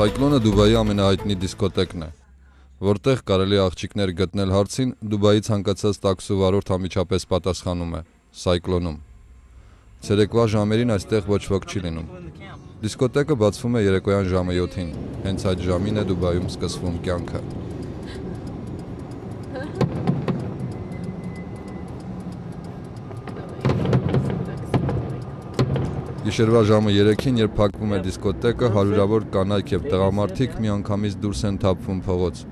Cyclone-ը Դուբայի ամենահայտնի դիսկոտեկն է, որտեղ կարելի է աղջիկներ գտնել հարցին, Դուբայի ցանկացած տաքսու վարորդ անմիջապես պատասխանում է Cyclone-ում։ Ցերեկվա ժամերին այստեղ ոչ ոք չի լինում։ Դիսկոտեկը բացվում է երեկոյան ժամը 7-ին, հենց այդ ժամին է Դուբայում սկսվում կյանքը։ Գիշերվա ժամը 3-ին, երբ փակվում է դիսկոտեկը, հարյուրավոր կանայք եւ տղամարդիկ միանգամից դուրս են թափվում փողոց։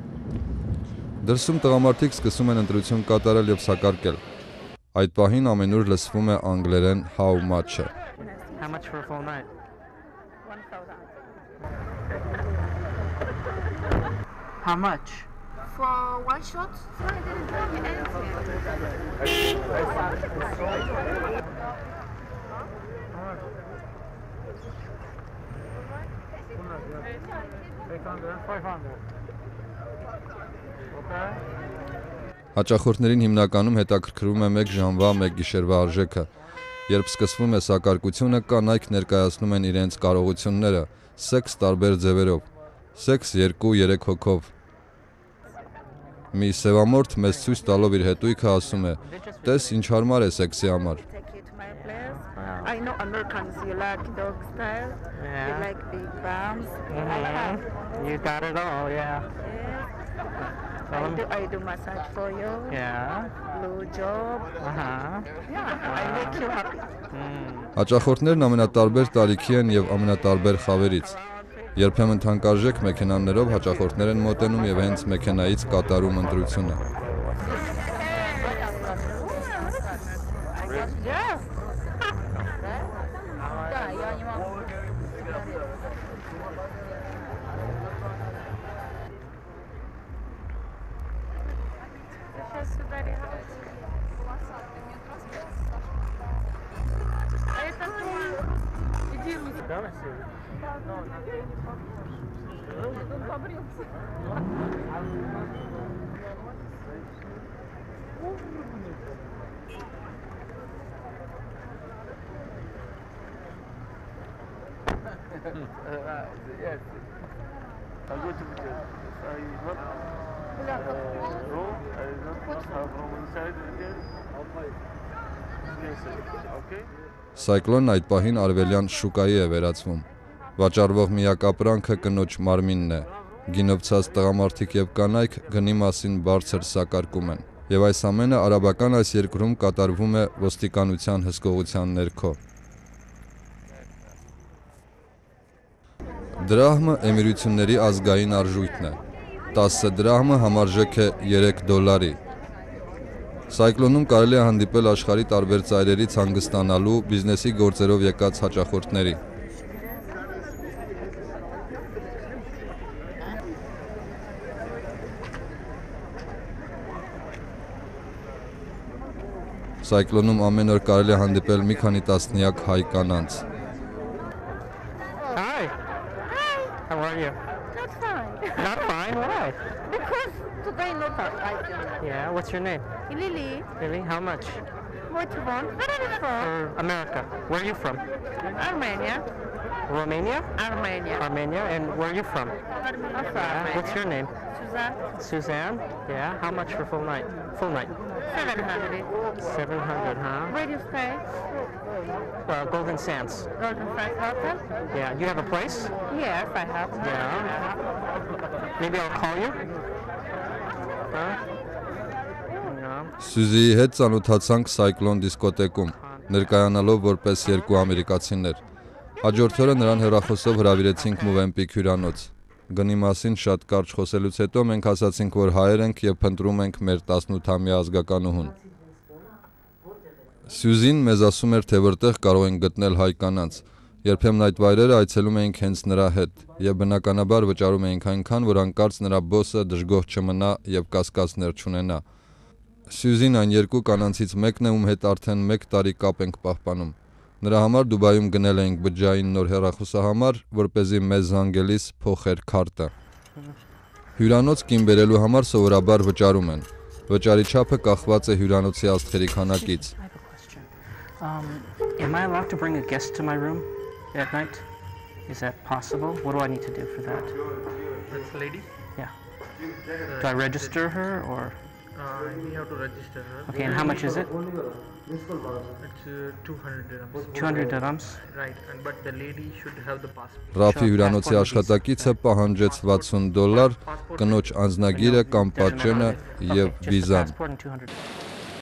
Դրսում տղամարդիկ սկսում են ընտրություն կատարել եւ սակարկել։ Այդ պահին ամենուր լսվում է անգլերեն how much-ը։ How much for a full night? 1,000. How much? For one shot? I didn't tell me anything. 500. Okay. Հաճախորդներին հիմնականում հետաքրքրում է 1 ժամվա 1 գիշերվա արժեքը։ Երբ սկսվում է սակարկությունը, կանայք ներկայացնում են իրենց կարողությունները, սեքս տարբեր ձևերով, սեքս 2-3 հոգով։ Մի սևամորթ մեզ ցույց տալով իր հետույքը ասում է. «Տես ինչ հարմար է սեքսի համար»։ I know Americans, you like dog style, you like big bums. You got it all, yeah. I do massage for you. Yeah. Blue job. Yeah, I make you happy. Հաճախորդներն ամենատարբեր տարիքի են եւ ամենատարբեր խավերից։ Երբեմն թանկարժեք մեքենաներով հաճախորդներ են մոտենում եւ հենց մեքենայից կատարում ընտրությունը։ Yes. I go to the from inside again. Okay. Cyclone-ն այդ պահին արևելյան շուկայի է վերածվում։ Վաճառվող միակ ապրանքը կնոջ մարմինն է։ Գինովցած տղամարդիկ եւ կանայք գնի մասին բարձր սակարկում են։ Եվ այս ամենը արաբական այս երկրում կատարվում է ոստիկանության հսկողության ներքո։ Դրահմը Էմիրությունների ազգային արժույթն է։ 10 դրահմը համարժեք է $3։ Cyclone-ում կարելի է հանդիպել աշխարհի տարբեր ծայրերից հանգստանալու բիզնեսի գործերով եկած հաճախորդների։ Cyclone-ում ամեն օր կարելի է հանդիպել մի քանի տասնյակ հայ կանանց։ Hi. How are you? Not fine. Not fine. Why? Because today not I Yeah. What's your name? Lily, Lily. How much? what you want? Where are you from? For America. Where are you from? Armenia. Romania? Armenia. Armenia. And where are you from? I'm from Armenia. What's your name? Suzanne. Suzanne. Yeah. How much for full night? Full night. 700. 700, huh? Where do you stay? Golden Sands. Golden Sands Hotel? Yeah. You have a place? Yes, I have. Yeah. Maybe I'll call you. Huh? No. Սյուզիի հետ ծանոթացանք Cyclone դիսկոտեկում, ներկայանալով որպես երկու ամերիկացիներ։ Հաջորդ օրը նրան հեռախոսով հրավիրեցինք Movenpick հյուրանոց։ Գնի մասին շատ կարճ խոսելուց հետո մենք ասացինք, որ հայեր ենք եւ փնտրում ենք մեր 18-ամյա ազգականուհուն։ Սյուզին մեզ ասում էր, թե որտեղ կարող ենք գտնել հայ կանանց։ Երբեմն այդ վայրերը այցելում էինք հենց նրա հետ եւ բնականաբար վճարում էինք այնքան, որ անկարծ նրա բոսը դժգոհ չմնա եւ կասկածներ չունենա։ Սյուզին այն երկու կանանցից մեկն է, ում հետ արդեն 1 տարի կապ ենք պահպանում։ Նրա համար Դուբայում գնել էինք բջջային նոր հեռախոսահամար, որպեսզի մեզ զանգելիս փոխեր քարտը։ Հյուրանոց կին բերելու համար սովորաբար վճարում են։ Վճարի չափը կախված է հյուրանոցի աստղերի քանակից։ Am I allowed to bring a guest to my room at night? Is that possible? What do I need to do for that? This lady? Yeah. Do I register her or? We have to register her. Okay, and how much is it? It's 200 dirhams. 200 dirhams. Right, but the lady should have the passport. Ռաֆի հյուրանոցի աշխատակիցը պահանջեց $60, կնոջ անձնագիրը կամ պատճենը եւ վիզան։ Passport and 200.